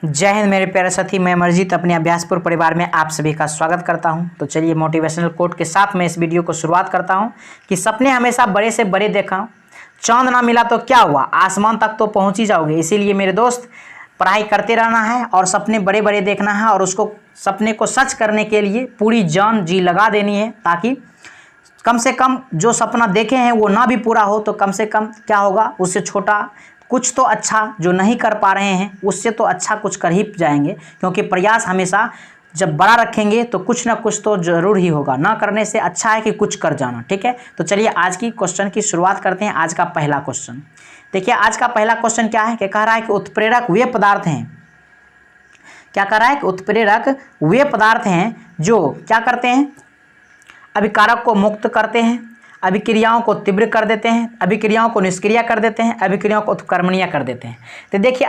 जय हिंद मेरे प्यारे साथी, मैं अमरजीत अपने अभ्यासपुर परिवार में आप सभी का स्वागत करता हूं। तो चलिए मोटिवेशनल कोट के साथ मैं इस वीडियो को शुरुआत करता हूं कि सपने हमेशा बड़े से बड़े देखा, चांद ना मिला तो क्या हुआ, आसमान तक तो पहुंच ही जाओगे। इसीलिए मेरे दोस्त, पढ़ाई करते रहना है और सपने बड़े बड़े देखना है और उसको सपने को सच करने के लिए पूरी जान जी लगा देनी है, ताकि कम से कम जो सपना देखे हैं वो ना भी पूरा हो तो कम से कम क्या होगा, उससे छोटा कुछ तो अच्छा जो नहीं कर पा रहे हैं उससे तो अच्छा कुछ कर ही जाएंगे। क्योंकि प्रयास हमेशा जब बड़ा रखेंगे तो कुछ ना कुछ तो जरूर ही होगा, ना करने से अच्छा है कि कुछ कर जाना। ठीक है, तो चलिए आज की क्वेश्चन की शुरुआत करते हैं। आज का पहला क्वेश्चन देखिए, आज का पहला क्वेश्चन क्या है कि कह रहा है कि उत्प्रेरक वे पदार्थ हैं, क्या कह रहा है कि उत्प्रेरक वे पदार्थ हैं जो क्या करते हैं, अभिकारक को मुक्त करते हैं, अभिक्रियाओं को तीव्र कर देते हैं, अभिक्रियाओं को निष्क्रिय कर देते हैं, अभिक्रियाओं को उत्कर्मणीय कर देते हैं। तो देखिए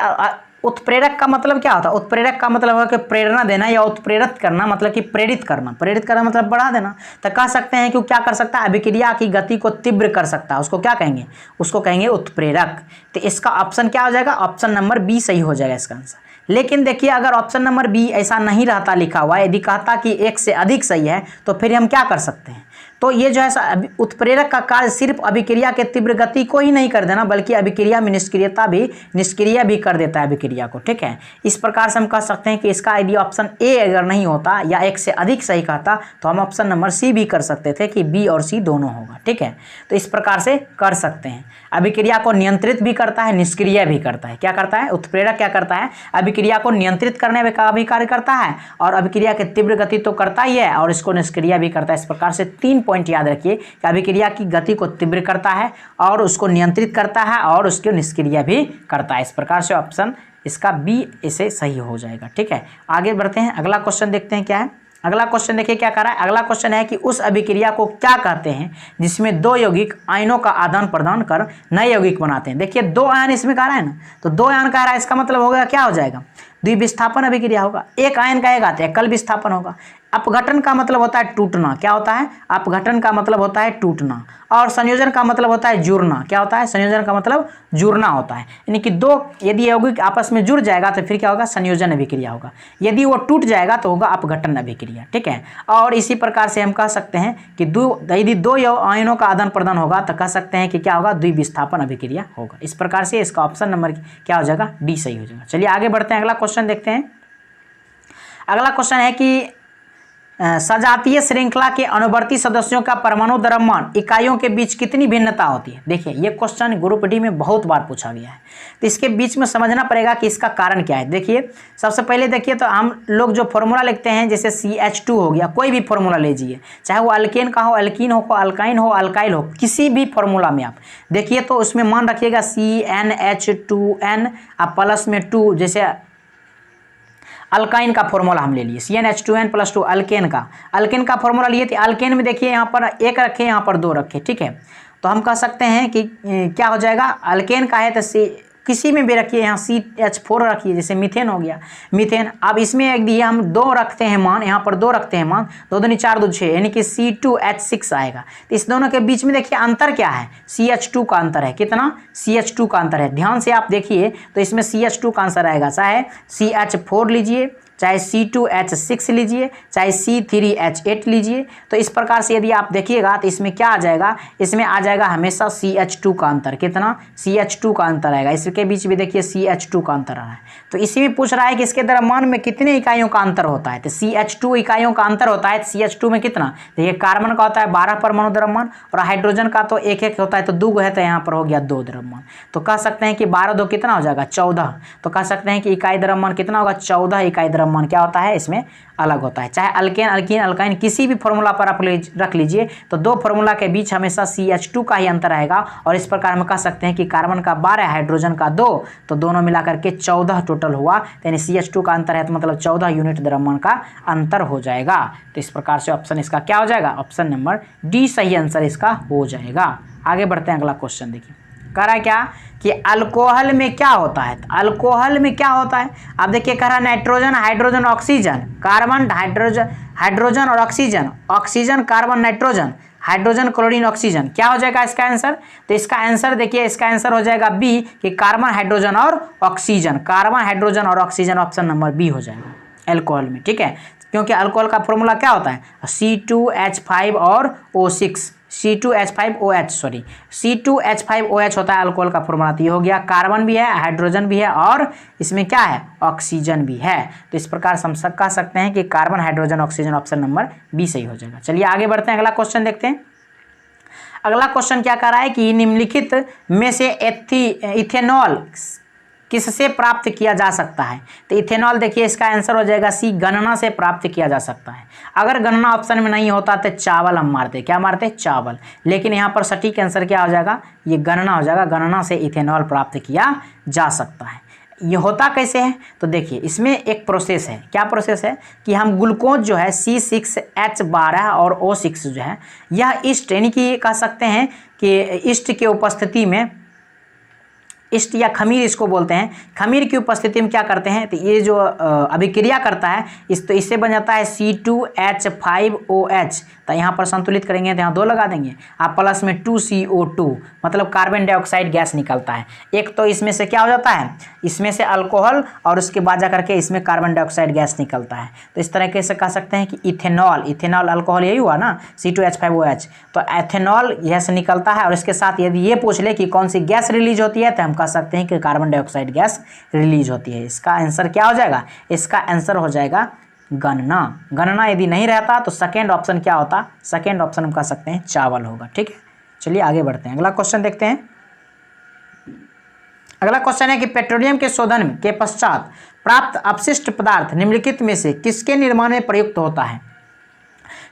उत्प्रेरक का मतलब क्या होता है? उत्प्रेरक का मतलब है कि प्रेरणा देना या उत्प्रेरित करना, मतलब कि प्रेरित करना। प्रेरित करना मतलब बढ़ा देना। तो कह सकते हैं कि वो क्या कर सकता है, अभिक्रिया की गति को तीव्र कर सकता है। उसको क्या कहेंगे? उसको कहेंगे उत्प्रेरक। तो इसका ऑप्शन क्या हो जाएगा? ऑप्शन नंबर बी सही हो जाएगा इसका आंसर। लेकिन देखिए, अगर ऑप्शन नंबर बी ऐसा नहीं रहता लिखा हुआ, यदि कहता कि एक से अधिक सही है, तो फिर हम क्या कर सकते हैं? तो ये जो है उत्प्रेरक का कार्य सिर्फ अभिक्रिया के तीव्र गति को ही नहीं कर देना, बल्कि अभिक्रिया में निष्क्रिय भी कर देता है अभिक्रिया को। ठीक है, इस प्रकार से हम कह सकते हैं कि इसका यदि ऑप्शन ए अगर नहीं होता या एक से अधिक सही कहता तो हम ऑप्शन नंबर सी भी कर सकते थे कि बी और सी दोनों होगा। ठीक है, तो इस प्रकार से कर सकते हैं। अभिक्रिया को नियंत्रित भी करता है, निष्क्रिय भी करता है। क्या करता है? उत्प्रेरक क्या करता है? अभिक्रिया को नियंत्रित करने में का भी कार्य करता है और अभिक्रिया की तीव्र गति तो करता ही है और इसको निष्क्रिय भी करता है। इस प्रकार से 3 पॉइंट याद रखिए कि अभिक्रिया की गति को तीव्र करता है और उसको नियंत्रित करता है और उसको निष्क्रिय भी करता है। इस प्रकार से ऑप्शन इसका बी इसे सही हो जाएगा। ठीक है, आगे बढ़ते हैं। अगला क्वेश्चन देखते हैं क्या है। अगला क्वेश्चन देखिए क्या कर रहा है। अगला क्वेश्चन है कि उस अभिक्रिया को क्या कहते हैं जिसमें दो यौगिक आयनों का आदान प्रदान कर नए यौगिक बनाते हैं। देखिए, 2 आयन इसमें कह रहा है ना, तो 2 आयन कह रहा है, इसका मतलब होगा क्या हो जाएगा? द्विविस्थापन अभिक्रिया होगा। एक आयन कहेगा तो एकल विस्थापन होगा। अपघटन का मतलब होता है टूटना। क्या होता है? अपघटन का मतलब होता है टूटना। और संयोजन का मतलब होता है जुड़ना। क्या होता है? संयोजन का मतलब जुड़ना होता है। यानी कि 2 यदि यौगिक आपस में जुड़ जाएगा तो फिर क्या होगा? संयोजन अभिक्रिया होगा। यदि वो टूट जाएगा तो होगा अपघटन अभिक्रिया। ठीक है, और इसी प्रकार से हम कह सकते हैं कि यदि 2 आयनों का आदान प्रदान होगा तो कह सकते हैं कि क्या होगा? द्विविस्थापन अभिक्रिया होगा। इस प्रकार से इसका ऑप्शन नंबर क्या हो जाएगा? डी सही हो जाएगा। चलिए आगे बढ़ते हैं, अगला क्वेश्चन देखते हैं। अगला क्वेश्चन है कि सजातीय श्रृंखला के अनुवर्ती सदस्यों का परमाणु द्रव्यमान इकाइयों के बीच कितनी भिन्नता होती है? देखिए, ये क्वेश्चन ग्रुप डी में बहुत बार पूछा गया है, तो इसके बीच में समझना पड़ेगा कि इसका कारण क्या है। देखिए, सबसे पहले देखिए तो हम लोग जो फॉर्मूला लिखते हैं, जैसे CH2 हो गया, कोई भी फॉर्मूला लीजिए, चाहे वो अल्केन का हो, अल्कीन हो, अल्काइन हो, अल्काइल हो, किसी भी फॉर्मूला में आप देखिए तो उसमें मान रखिएगा CnH2n आप प्लस में 2, जैसे अल्काइन का फॉर्मूला हम ले लिए CnH2n+2 अल्केन का फॉर्मूला लिए थे। अल्केन में देखिए यहाँ पर 1 रखे, यहाँ पर 2 रखे। ठीक है, तो हम कह सकते हैं कि क्या हो जाएगा? अल्केन का है तो किसी में भी रखिए, यहाँ CH4 रखिए, जैसे मीथेन हो गया, मीथेन। अब इसमें एक दिए हम 2 रखते हैं मान, यहाँ पर 2 रखते हैं मान, 2 दूनी 4 2 6, यानी कि C2H6 आएगा। तो इस दोनों के बीच में देखिए अंतर क्या है? CH2 का अंतर है। कितना? CH2 का अंतर है। ध्यान से आप देखिए तो इसमें CH2 का आंसर आएगा, चाहे CH4 लीजिए, चाहे C2H6 लीजिए, चाहे C3H8 लीजिए। तो इस प्रकार से यदि आप देखिएगा तो इसमें क्या आ जाएगा? इसमें आ जाएगा हमेशा CH2 का अंतर। कितना? CH2 का अंतर आएगा। इसके बीच भी देखिए CH2 का अंतर आ रहा है। तो इसी में पूछ रहा है कि इसके द्रव्यमान में कितने इकाइयों का अंतर होता है। तो CH2 इकाइयों का अंतर होता है। CH2 में कितना? देखिए, कार्बन का होता है 12 परमाणु द्रव्यमान और हाइड्रोजन का तो 1 होता है, तो 2 है, तो यहाँ पर हो गया 2 द्रव्यमान। तो कह सकते हैं कि 12 2 कितना हो जाएगा? 14। तो कह सकते हैं कि इकाई द्रव्यमान कितना होगा? 14 इकाई द्रव्यमान क्या होता है इसमें अलग होता है। चाहे अल्केन, अल्कीन, अल्काइन किसी भी फॉर्मूला पर आप रख लीजिए तो 2 फॉर्मूला के बीच हमेशा CH2 का ही अंतर आएगा। और इस प्रकार हम कह सकते हैं कि कार्बन का 12, हाइड्रोजन का 2, तो दोनों मिलाकर के 14 टोटल हुआ। यानी CH2 का अंतर है तो मतलब 14 यूनिट द्रव्यमान का अंतर हो जाएगा। तो इस प्रकार से ऑप्शन इसका क्या हो जाएगा? ऑप्शन नंबर डी सही आंसर इसका हो जाएगा। आगे बढ़ते हैं, अगला क्वेश्चन देखिए। कह रहा है क्या कि अल्कोहल में क्या होता है? तो अल्कोहल में क्या होता है? आप देखिए, कह रहा है nitrogen, hydrogen, oxygen, carbon, hydrogen और oxygen, oxygen, carbon, nitrogen, hydrogen, chlorine, oxygen. क्या हो जाएगा इसका आंसर? तो इसका आंसर देखिए, इसका आंसर हो जाएगा बी कि कार्बन, हाइड्रोजन और ऑक्सीजन। कार्बन, हाइड्रोजन और ऑक्सीजन ऑप्शन नंबर बी हो जाएगा अल्कोहल में, ठीक है। क्योंकि अल्कोहल का फॉर्मूला क्या होता है? C2H5 और O6, C2H5OH, सॉरी C2H5OH होता है अल्कोहल का फॉर्मूला। तो ये हो गया, कार्बन भी है, हाइड्रोजन भी है और इसमें क्या है? ऑक्सीजन भी है। तो इस प्रकार हम सब कह सकते हैं कि carbon, hydrogen, oxygen option number B सही हो जाएगा। चलिए आगे बढ़ते हैं, अगला क्वेश्चन देखते हैं। अगला क्वेश्चन क्या कर रहा है कि निम्नलिखित में से इथेनॉल किससे प्राप्त किया जा सकता है? तो इथेनॉल देखिए, इसका आंसर हो जाएगा सी, गन्ना से प्राप्त किया जा सकता है। अगर गन्ना ऑप्शन में नहीं होता तो चावल हम मारते। क्या मारते? चावल। लेकिन यहाँ पर सटीक आंसर क्या हो जाएगा? ये गन्ना हो जाएगा। गन्ना से इथेनॉल प्राप्त किया जा सकता है। ये होता कैसे है? तो देखिए, इसमें एक प्रोसेस है। क्या प्रोसेस है? कि हम ग्लूकोज जो है C6H12 और O6 जो है, यह ईस्ट यानी कि कह सकते हैं कि ईस्ट के उपस्थिति में, ईस्ट या खमीर इसको बोलते हैं, खमीर की उपस्थिति में क्या करते हैं? तो ये जो अभिक्रिया करता है तो इससे बन जाता है C2H5OH। तो यहाँ पर संतुलित करेंगे तो यहाँ 2 लगा देंगे, आप प्लस में 2CO2, मतलब कार्बन डाइऑक्साइड गैस निकलता है। एक तो इसमें से क्या हो जाता है? इसमें से अल्कोहल और उसके बाद जा करके इसमें कार्बन डाइऑक्साइड गैस निकलता है। तो इस तरीके से कह सकते हैं कि इथेनॉल, इथेनॉल अल्कोहल यही हुआ ना, C2H5OH। तो एथेनॉल यह से निकलता है और इसके साथ यदि ये पूछ ले कि कौन सी गैस रिलीज होती है तो हम कह सकते हैं कि कार्बन डाइऑक्साइड गैस रिलीज होती है। इसका आंसर क्या हो जाएगा? इसका आंसर हो जाएगा गन्ना। गन्ना यदि नहीं रहता तो सेकेंड ऑप्शन क्या होता? सेकेंड ऑप्शन हम कह सकते हैं चावल होगा, ठीक है। चलिए आगे बढ़ते हैं, अगला क्वेश्चन देखते हैं। अगला क्वेश्चन है कि पेट्रोलियम के शोधन के पश्चात प्राप्त अपशिष्ट पदार्थ निम्नलिखित में से किसके निर्माण में प्रयुक्त होता है?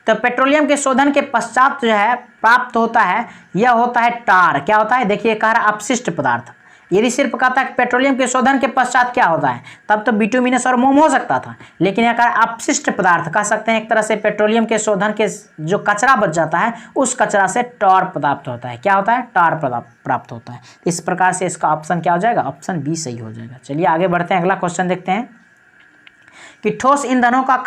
तो पेट्रोलियम के शोधन के पश्चात जो है प्राप्त होता है, यह होता है टार। क्या होता है? देखिए, कह रहा अपशिष्ट पदार्थ। यदि सिर्फ कहता है पेट्रोलियम के शोधन के पश्चात क्या होता है, तब तो बिटुमिनस और मोम हो सकता था। लेकिन यह कहा अपशिष्ट पदार्थ, कह सकते हैं एक तरह से पेट्रोलियम के शोधन के जो कचरा बच जाता है उस कचरा से टार प्राप्त होता है। क्या होता है? टार प्राप्त होता है। इस प्रकार से इसका ऑप्शन क्या हो जाएगा? ऑप्शन बी सही हो जाएगा। चलिए आगे बढ़ते हैं, अगला क्वेश्चन देखते हैं कि ठोस ईंधनों का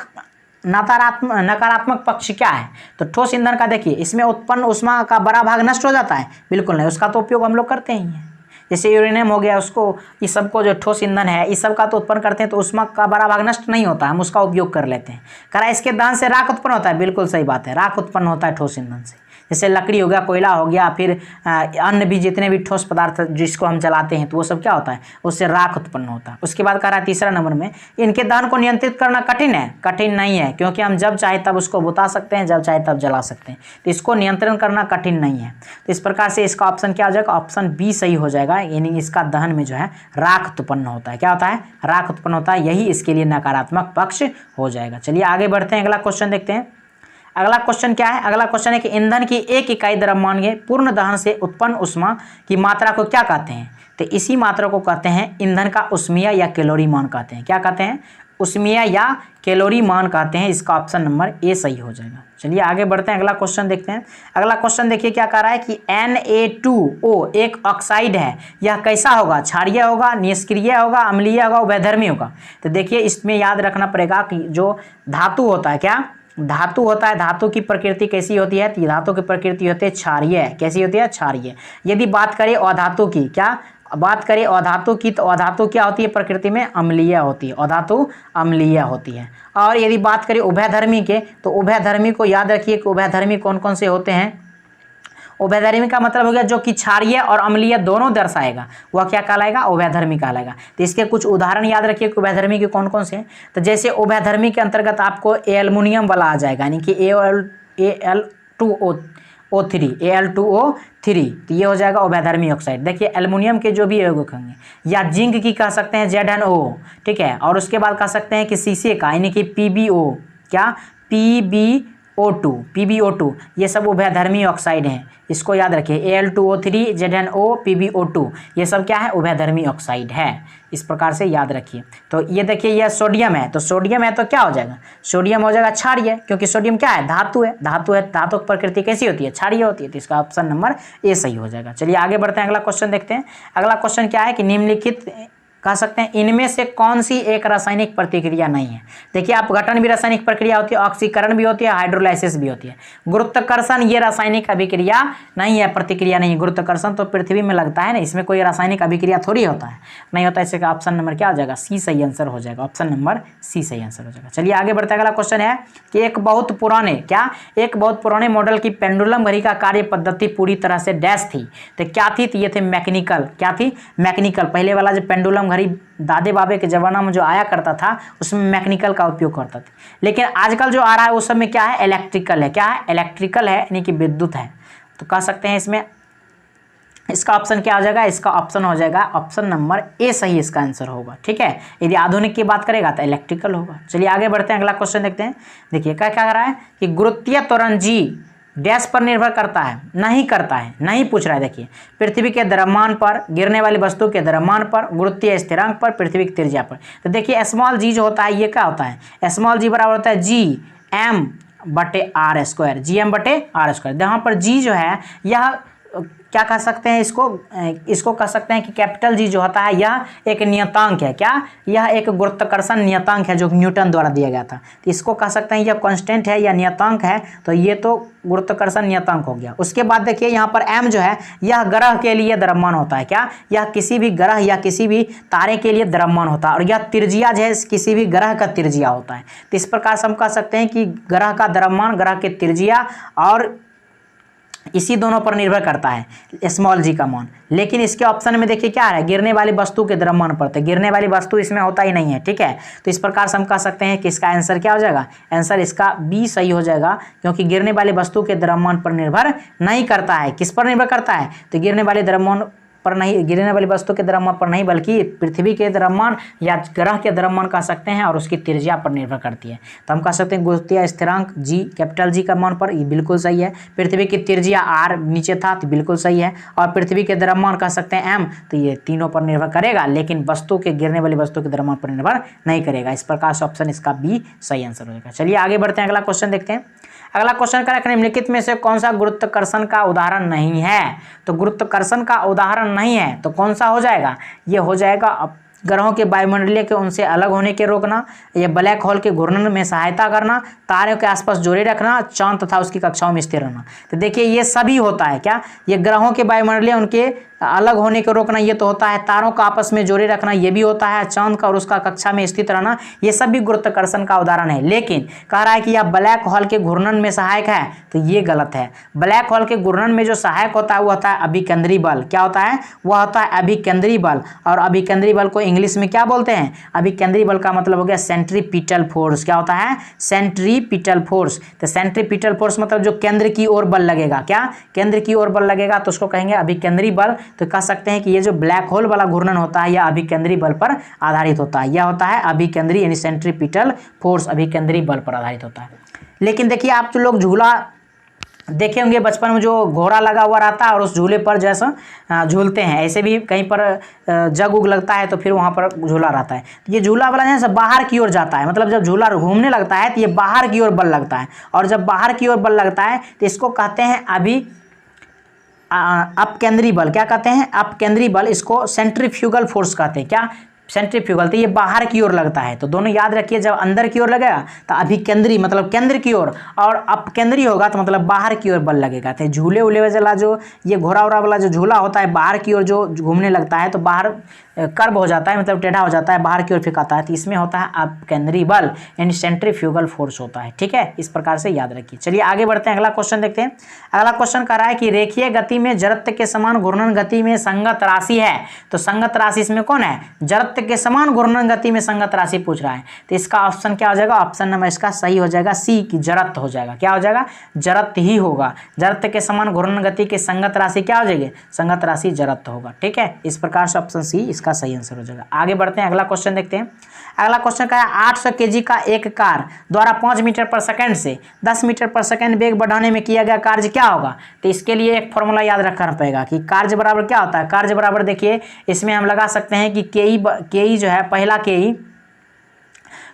नकारात्मक पक्ष क्या है? तो ठोस ईंधन का देखिए, इसमें उत्पन्न ऊष्मा का बड़ा भाग नष्ट हो जाता है। बिल्कुल नहीं, उसका तो उपयोग हम लोग करते ही हैं। जैसे यूरेनियम हो गया, उसको, इस सबको जो ठोस ईंधन है इस सब का तो उत्पन्न करते हैं, तो ऊष्मा का बड़ा भाग नष्ट नहीं होता, हम उसका उपयोग कर लेते हैं। करा इसके दहन से राख उत्पन्न होता है। बिल्कुल सही बात है, राख उत्पन्न होता है ठोस ईंधन से। जैसे लकड़ी हो गया, कोयला हो गया, फिर अन्य भी जितने भी ठोस पदार्थ जिसको हम जलाते हैं तो वो सब क्या होता है? उससे राख उत्पन्न होता है। उसके बाद कह रहा है तीसरा नंबर में, इनके दहन को नियंत्रित करना कठिन है? कठिन नहीं है, क्योंकि हम जब चाहे तब उसको बुता सकते हैं, जब चाहे तब जला सकते हैं। तो इसको नियंत्रण करना कठिन नहीं है। तो इस प्रकार से इसका ऑप्शन क्या हो जाएगा? ऑप्शन बी सही हो जाएगा। यानी इसका दहन में जो है राख उत्पन्न होता है। क्या होता है? राख उत्पन्न होता है। यही इसके लिए नकारात्मक पक्ष हो जाएगा। चलिए आगे बढ़ते हैं, अगला क्वेश्चन देखते हैं। अगला क्वेश्चन क्या है? अगला क्वेश्चन है कि ईंधन की एक इकाई द्रव्यमान के पूर्ण दहन से उत्पन्न ऊष्मा की मात्रा को क्या कहते हैं? तो इसी मात्रा को कहते हैं ईंधन का ऊष्मीय या कैलोरी मान कहते हैं। क्या कहते हैं? ऊष्मीय या कैलोरी मान कहते हैं। इसका ऑप्शन नंबर ए सही हो जाएगा। चलिए आगे बढ़ते हैं, अगला क्वेश्चन देखते हैं। अगला क्वेश्चन देखिए क्या कह रहा है कि Na2O एक ऑक्साइड है, यह कैसा होगा? क्षारीय होगा, निष्क्रिय होगा, अम्लीय होगा, उभयधर्मी होगा? तो देखिए, इसमें याद रखना पड़ेगा कि जो धातु होता है, क्या धातु होता है, धातु की प्रकृति कैसी होती है? तो धातु की प्रकृति होती है क्षारीय। कैसी होती है? क्षारीय। यदि बात करें अधातु की, क्या बात करें अधातु की, तो अधातु क्या होती है? प्रकृति में अम्लीय होती है। अधातु अम्लीय होती है। और यदि बात करें उभयधर्मी के, तो उभयधर्मी को याद रखिए कि उभयधर्मी कौन कौन से होते हैं? उभयधर्मी का मतलब हो गया जो कि क्षारीय और अम्लीय दोनों दर्शाएगा, वह क्या कहलाएगा? उभयधर्मी कहलाएगा। तो इसके कुछ उदाहरण याद रखिए कि उभयधर्मी के कौन कौन से हैं। तो जैसे उभयधर्मी के अंतर्गत आपको एल्युमिनियम वाला आ जाएगा, यानी कि Al2O3, तो ये हो जाएगा उभयधर्मी ऑक्साइड। देखिए एल्युमिनियम के जो भी यौगिक होंगे, या जिंक की कह सकते हैं ZnO, ठीक है। और उसके बाद कह सकते हैं कि शीशे का, यानी कि PbO, क्या PbO2, ये सब उभयधर्मी ऑक्साइड हैं। इसको याद रखिए, Al2O3, ZnO, PbO2, ये सब क्या है? उभयधर्मी ऑक्साइड है। इस प्रकार से याद रखिए। तो ये देखिए, यह सोडियम है, तो सोडियम है तो क्या हो जाएगा? सोडियम हो जाएगा क्षारीय, क्योंकि सोडियम क्या है? धातु है। धातु है, धातु की प्रकृति कैसी होती है? क्षारीय होती है। तो इसका ऑप्शन नंबर ए सही हो जाएगा। चलिए आगे बढ़ते हैं, अगला क्वेश्चन देखते हैं। अगला क्वेश्चन क्या है कि कह सकते हैं इनमें से कौन सी एक रासायनिक प्रतिक्रिया नहीं है। देखिए आप गठन भी रासायनिक प्रक्रिया होती है, ऑक्सीकरण भी होती है, हाइड्रोलाइसिस भी होती है। गुरुत्वाकर्षण ये रासायनिक अभिक्रिया नहीं है, प्रतिक्रिया नहीं है। गुरुत्वाकर्षण तो पृथ्वी में लगता है ना, इसमें कोई रासायनिक अभिक्रिया थोड़ी होता है, नहीं होता। इसका ऑप्शन नंबर क्या हो जाएगा, सी सही आंसर हो जाएगा। ऑप्शन नंबर सी सही आंसर हो जाएगा। चलिए आगे बढ़ते हैं। अगला क्वेश्चन है कि एक बहुत पुराने मॉडल की पेंडुलम घड़ी का कार्य पद्धति पूरी तरह से डैश थी। तो क्या थी, तो ये थे मैकेनिकल। क्या थी, मैकेनिकल। पहले वाला जो पेंडुलम घड़ी दादे बाबे के जमाना में जो आया करता था उसमें मैकेनिकल का उपयोग करता था। लेकिन आजकल जो आ रहा है उस सब में क्या है, इलेक्ट्रिकल है। क्या है, इलेक्ट्रिकल है, यानी कि विद्युत है। तो कह सकते हैं इसमें इसका ऑप्शन क्या हो जाएगा, इसका ऑप्शन हो जाएगा ऑप्शन नंबर ए सही इसका आंसर होगा। ठीक है, यदि आधुनिक की बात करेगा तो इलेक्ट्रिकल होगा। चलिए आगे बढ़ते हैं, अगला क्वेश्चन देखते हैं। देखिए क्या क्या कर रहा है कि गुरुत्वीय त्वरण जी डैश पर निर्भर करता है, नहीं करता है, नहीं पूछ रहा है। देखिए पृथ्वी के द्रव्यमान पर, गिरने वाली वस्तु के द्रव्यमान पर, गुरुत्वीय स्थिरांक पर, पृथ्वी की त्रिज्या पर। तो देखिए स्मॉल जी जो होता है ये क्या होता है, स्मॉल जी बराबर होता है जी एम बटे आर स्क्वायर, जी एम बटे आर स्क्वायर। जहाँ पर जी जो है यह क्या कह सकते हैं, इसको कह सकते हैं कि कैपिटल जी जो होता है यह एक नियतांक है। क्या, यह एक गुरुत्वाकर्षण नियतांक है जो न्यूटन द्वारा दिया गया था। तो इसको कह सकते हैं यह कांस्टेंट है या नियतांक है, तो ये तो गुरुत्वाकर्षण नियतांक हो गया। उसके बाद देखिए यहाँ पर m जो है यह ग्रह के लिए द्रव्यमान होता है। क्या, यह किसी भी ग्रह या किसी भी तारे के लिए द्रव्यमान होता है, और यह त्रिज्या जो है किसी भी ग्रह का त्रिज्या होता है। तो इस प्रकार से हम कह सकते हैं कि ग्रह का द्रव्यमान, ग्रह के त्रिज्या और इसी दोनों पर निर्भर करता है स्मॉल जी का मान। लेकिन इसके ऑप्शन में देखिए क्या है, गिरने वाली वस्तु के द्रव्यमान पर। तो गिरने वाली वस्तु इसमें होता ही नहीं है। ठीक है, तो इस प्रकार से हम कह सकते हैं कि इसका आंसर क्या हो जाएगा, आंसर इसका बी सही हो जाएगा, क्योंकि गिरने वाली वस्तु के द्रव्यमान पर निर्भर नहीं करता है। किस पर निर्भर करता है, तो गिरने वाले द्रव्यमान पर नहीं, गिरने वाली वस्तु के द्रव्यमान पर नहीं, बल्कि पृथ्वी के द्रव्यमान या ग्रह के द्रव्यमान कह सकते हैं, और उसकी त्रिज्या पर निर्भर करती है। तो हम कह सकते हैं गुरुत्वीय स्थिरांक जी, कैपिटल जी का मान पर, ये बिल्कुल सही है। पृथ्वी की त्रिज्या आर नीचे था तो बिल्कुल सही है, और पृथ्वी के द्रव्यमान कह सकते हैं एम, तो ये तीनों पर निर्भर करेगा, लेकिन वस्तु के, गिरने वाली वस्तु के द्रव्यमान पर निर्भर नहीं करेगा। इस प्रकार से ऑप्शन इसका बी सही आंसर हो जाएगा। चलिए आगे बढ़ते हैं, अगला क्वेश्चन देखते हैं। अगला क्वेश्चन क्या है, निम्नलिखित में से कौन सा गुरुत्वाकर्षण का उदाहरण नहीं है। तो गुरुत्वाकर्षण का उदाहरण नहीं है तो कौन सा हो जाएगा, ये हो जाएगा ग्रहों के वायुमंडलीय के उनसे अलग होने के रोकना, ये ब्लैक होल के घूर्णन में सहायता करना, तारों के आसपास जोड़े रखना, चांद तथा उसकी कक्षाओं में स्थिर रहना। तो देखिए ये सभी होता है। क्या, ये ग्रहों के वायुमंडलीय उनके अलग होने को रोकना ये तो होता है, तारों का आपस में जोड़े रखना ये भी होता है, चांद का और उसका कक्षा में स्थित रहना ये सब भी गुरुत्वाकर्षण का उदाहरण है। लेकिन कह रहा है कि यह ब्लैक होल के घूर्णन में सहायक है, तो ये गलत है। ब्लैक होल के घूर्णन में जो सहायक होता है वो होता है अभिकेंद्री बल। क्या होता है, वह होता है अभिकेंद्री बल, और अभिकेंद्री बल को इंग्लिश में क्या बोलते हैं, अभिकेंद्री बल का मतलब हो गया सेंट्रीपिटल फोर्स। क्या होता है, सेंट्रीपिटल फोर्स। तो सेंट्रीपिटल फोर्स मतलब जो केंद्र की ओर बल लगेगा, क्या, केंद्र की ओर बल लगेगा, तो उसको कहेंगे अभिकेंद्री बल। तो कह सकते हैं कि ये जो ब्लैक होल वाला घूर्णन होता है यह अभिकेंद्री बल पर आधारित होता है। यह होता है अभिकेंद्री यानी सेंट्रीपिटल फोर्स, अभिकेंद्री बल पर आधारित होता है। लेकिन देखिए आप जो लोग झूला देखे होंगे बचपन में, जो घोड़ा लगा हुआ रहता है और उस झूले पर जैसा झूलते हैं, ऐसे भी कहीं पर जग उग लगता है तो फिर वहाँ पर झूला रहता है। ये झूला वाला जैसे बाहर की ओर जाता है, मतलब जब झूला घूमने लगता है तो ये बाहर की ओर बल लगता है, और जब बाहर की ओर बल लगता है तो इसको कहते हैं अपकेंद्री बल। क्या कहते हैं, अपकेंद्री बल। इसको सेंट्रीफ्यूगल फोर्स कहते हैं। क्या, सेंट्रीफ्यूगल। तो ये बाहर की ओर लगता है, तो दोनों याद रखिए, जब अंदर की ओर लगेगा तो अभिकेंद्री मतलब केंद्र की ओर, और अपकेंद्री होगा तो मतलब बाहर की ओर बल लगेगा। तो झूले उले वाला जो ये घोड़ा उड़ा वाला जो झूला होता है बाहर की ओर जो घूमने लगता है तो बाहर कर्व हो जाता है, मतलब टेढ़ा हो जाता है, बाहर की ओर फेंकाता है, तो इसमें होता है अपकेंद्री बल यानी सेंट्रीफ्यूगल फोर्स होता है। ठीक है, इस प्रकार से याद रखिए। चलिए आगे बढ़ते हैं, अगला क्वेश्चन देखते हैं। अगला क्वेश्चन कह रहा है कि रेखीय गति में जड़त्व के समान घूर्णन गति में संगत राशि है। तो संगत राशि इसमें कौन है, जड़त्व के समान घूर्णन गति में संगत राशि पूछ रहा है। तो इसका ऑप्शन क्या हो जाएगा, ऑप्शन नंबर इसका सही हो जाएगा सी की जड़त्व हो जाएगा। क्या हो जाएगा, जड़त्व ही होगा। जड़त्व के समान घूर्णन गति की संगत राशि क्या हो जाएगी, संगत राशि जड़त्व होगा। ठीक है, इस प्रकार से ऑप्शन सी इसका सही आंसर हो जाएगा। आगे बढ़ते हैं, अगला क्वेश्चन देखते हैं। अगला क्वेश्चन का है 800 kg का एक कार द्वारा 5 मीटर पर सेकंड से 10 मीटर पर सेकंड वेग बढ़ाने में किया गया कार्य क्या होगा। तो इसके लिए एक फॉर्मूला याद रखना पड़ेगा कि कार्य बराबर क्या होता है। कार्य बराबर देखिए इसमें हम लगा सकते हैं कि के ई जो है, पहला के ई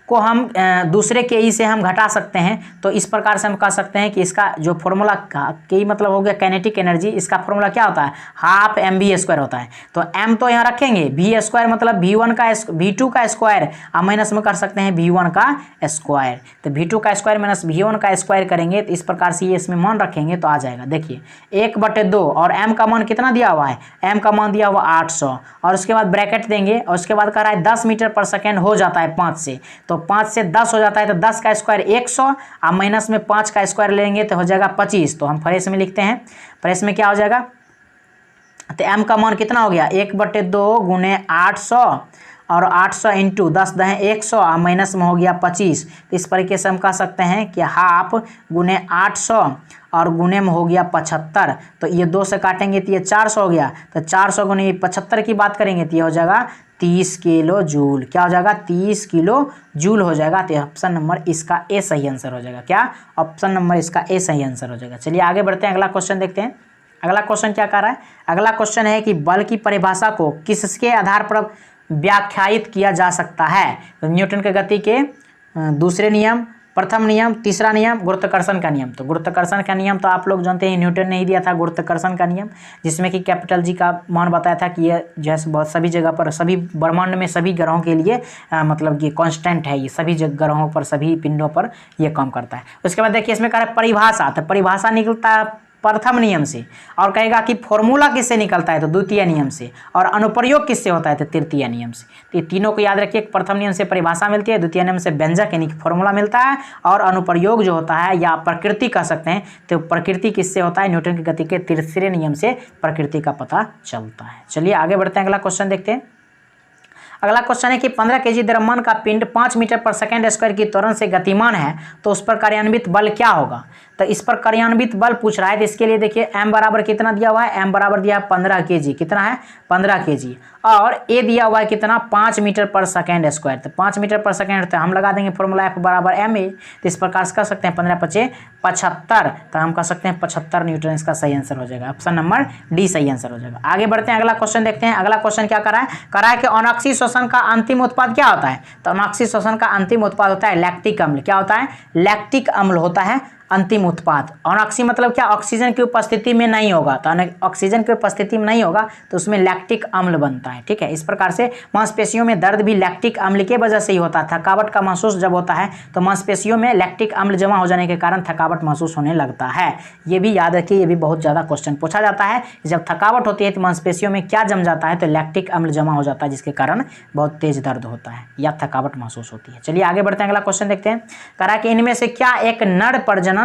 को हम दूसरे के ई से हम घटा सकते हैं, तो इस प्रकार से हम कह सकते हैं कि इसका जो फॉर्मूला के मतलब हो गया काइनेटिक एनर्जी, इसका फॉर्मूला क्या होता है, हाफ mv² होता है। तो m तो यहाँ रखेंगे, v² मतलब v1 का v2 का स्क्वायर, अब माइनस में कर सकते हैं v1 का स्क्वायर, तो v2 का स्क्वायर माइनस v1 का स्क्वायर करेंगे तो इस प्रकार से ये इसमें मान रखेंगे तो आ जाएगा। देखिए 1/2 और m का मान कितना दिया हुआ है, m का मान दिया हुआ 800 और उसके बाद ब्रैकेट देंगे और उसके बाद कह रहा है 10 मीटर पर सेकेंड हो जाता है 5 से, तो 5 से 10 हो जाता है, तो 10 का स्क्वायर 100 और माइनस में 5 का स्क्वायर लेंगे तो हो जाएगा 25। तो हम फ्रेश में लिखते हैं, फ्रेश में क्या हो जाएगा, तो m का मान कितना हो गया 1/2 गुने 800 और 800 इंटू 10 दहें 100 और माइनस में हो गया 25। इस तरीके से हम कह सकते हैं कि हाफ गुने 800 और गुने में हो गया 75, तो ये 2 से काटेंगे तो ये 400 हो गया, तो 400 गुने 75 की बात करेंगे तो ये हो जाएगा 30 किलो जूल। क्या हो जाएगा, 30 किलो जूल हो जाएगा। तो ऑप्शन नंबर इसका ए सही आंसर हो जाएगा। क्या, ऑप्शन नंबर इसका ए सही आंसर हो जाएगा। चलिए आगे बढ़ते हैं, अगला क्वेश्चन देखते हैं। अगला क्वेश्चन क्या कर रहा है, अगला क्वेश्चन है कि बल की परिभाषा को किसके आधार पर व्याख्यायित किया जा सकता है। तो न्यूटन के गति के दूसरे नियम, प्रथम नियम, तीसरा नियम, गुरुत्वाकर्षण का नियम। तो गुरुत्वाकर्षण का नियम तो आप लोग जानते हैं, न्यूटन ने ही दिया था गुरुत्वाकर्षण का नियम, जिसमें कि कैपिटल जी का मान बताया था कि ये जैसे बहुत सभी जगह पर, सभी ब्रह्मांड में सभी ग्रहों के लिए मतलब ये कांस्टेंट है, ये सभी ग्रहों पर, सभी पिंडों पर ये काम करता है। उसके बाद देखिए इसमें कह रहा है परिभाषा, तो परिभाषा निकलता है प्रथम नियम से, और कहेगा कि फॉर्मूला किससे निकलता है, तो द्वितीय नियम से, और अनुप्रयोग किससे होता है, तो तृतीय नियम से। तो ये तीनों को याद रखिए, प्रथम नियम से परिभाषा मिलती है, द्वितीय नियम से व्यंजक यानी कि फॉर्मूला मिलता है, और अनुप्रयोग जो होता है या प्रकृति कह सकते हैं, तो प्रकृति किससे होता है, न्यूटन की गति के तीसरे नियम से प्रकृति का पता चलता है। चलिए आगे बढ़ते हैं, अगला क्वेश्चन देखते हैं। अगला क्वेश्चन है कि 15 kg द्रव्यमान का पिंड 5 मीटर पर सेकेंड स्क्वायर की त्वरण से गतिमान है, तो उस पर कार्यान्वित बल क्या होगा। तो इस पर कार्यान्वित बल पूछ रहा है, तो इसके लिए देखिए m बराबर कितना दिया हुआ है, m बराबर दिया है 15 kg, कितना है 15 kg, और a दिया हुआ है कितना 5 मीटर पर सेकेंड स्क्वायर। तो 5 मीटर पर सेकेंड, तो हम लगा देंगे फॉर्मूला f बराबर ma, तो इस प्रकार से कर सकते हैं 15 × 5 = 75, तो हम कह सकते हैं 75 न्यूटन इसका सही आंसर हो जाएगा। ऑप्शन नंबर डी सही आंसर हो जाएगा। आगे बढ़ते हैं, अगला क्वेश्चन देखते हैं। अगला क्वेश्चन क्या कर रहा है कि अनाक्षी श्वसन का अंतिम उत्पाद क्या होता है। तो अनाक्षी श्वसन का अंतिम उत्पाद होता है लैक्टिक अम्ल। क्या होता है, लैक्टिक अम्ल होता है अंतिम उत्पाद। अनाक्षी मतलब क्या, ऑक्सीजन की उपस्थिति में नहीं होगा, तो ऑक्सीजन की उपस्थिति में नहीं होगा तो उसमें लैक्टिक अम्ल बनता है। ठीक है, इस प्रकार से मांसपेशियों में दर्द भी लैक्टिक अम्ल की वजह से ही होता है। थकावट का महसूस जब होता है तो मांसपेशियों में लैक्टिक अम्ल जमा हो जाने के कारण थकावट महसूस होने लगता है। ये भी याद रखिए, ये भी बहुत ज़्यादा क्वेश्चन पूछा जाता है। जब थकावट होती है तो मांसपेशियों में क्या जम जाता है, तो लैक्टिक अम्ल जमा हो जाता है, जिसके कारण बहुत तेज दर्द होता है या थकावट महसूस होती है। चलिए आगे बढ़ते हैं, अगला क्वेश्चन देखते हैं। कह रहा है कि इनमें से क्या एक नर प्रजनन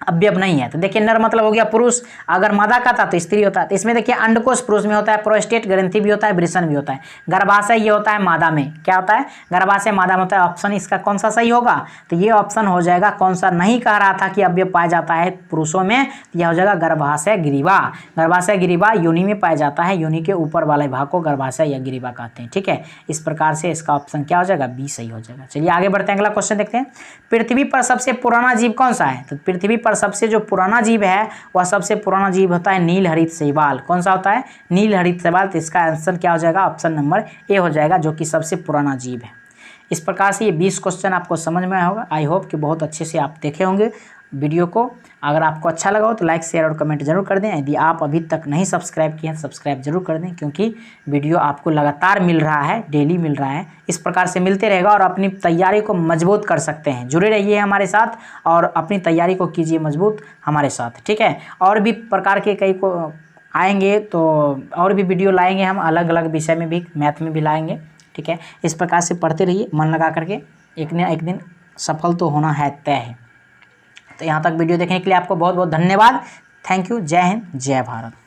अवयव नहीं है। तो देखिए नर मतलब हो गया पुरुष, अगर मादा का था तो स्त्री होता है। तो इसमें देखिए अंडकोश पुरुष में होता है, प्रोस्टेट ग्रंथि भी होता है, वृषण भी होता है, गर्भाशय ये होता है मादा में। क्या होता है, गर्भाशय मादा में होता है। ऑप्शन इसका कौन सा सही होगा, तो ये ऑप्शन हो जाएगा, कौन सा नहीं कह रहा था कि अवयव पाया जाता है पुरुषों में, तो यह हो जाएगा गर्भाशय गिरिवा। गर्भाशय गिरिवा योनि में पाया जाता है, योनि के ऊपर वाले भाग को गर्भाशय या गिरिवा कहते हैं। ठीक है, इस प्रकार से इसका ऑप्शन क्या हो जाएगा, बी सही हो जाएगा। चलिए आगे बढ़ते हैं, अगला क्वेश्चन देखते हैं। पृथ्वी पर सबसे पुराना जीव कौन सा है। तो पृथ्वी पर सबसे जो पुराना जीव है वह सबसे पुराना जीव होता है नील हरित शैवाल। कौन सा होता है, नील हरित शैवाल। तो इसका आंसर क्या हो जाएगा, ऑप्शन नंबर ए हो जाएगा, जो कि सबसे पुराना जीव है। इस प्रकार से ये 20 क्वेश्चन आपको समझ में आया होगा। आई होप कि बहुत अच्छे से आप देखे होंगे वीडियो को। अगर आपको अच्छा लगा हो तो लाइक शेयर और कमेंट जरूर कर दें। यदि आप अभी तक नहीं सब्सक्राइब किए हैं सब्सक्राइब जरूर कर दें, क्योंकि वीडियो आपको लगातार मिल रहा है, डेली मिल रहा है। इस प्रकार से मिलते रहेगा और अपनी तैयारी को मजबूत कर सकते हैं। जुड़े रहिए हमारे साथ और अपनी तैयारी को कीजिए मजबूत हमारे साथ। ठीक है, और भी प्रकार के कई को आएंगे तो और भी वीडियो लाएंगे हम, अलग अलग विषय में भी, मैथ में भी लाएंगे। ठीक है, इस प्रकार से पढ़ते रहिए मन लगा करके, एक न एक दिन सफल तो होना है तय है। तो यहाँ तक वीडियो देखने के लिए आपको बहुत बहुत धन्यवाद। Thank you. जय हिंद, जय भारत।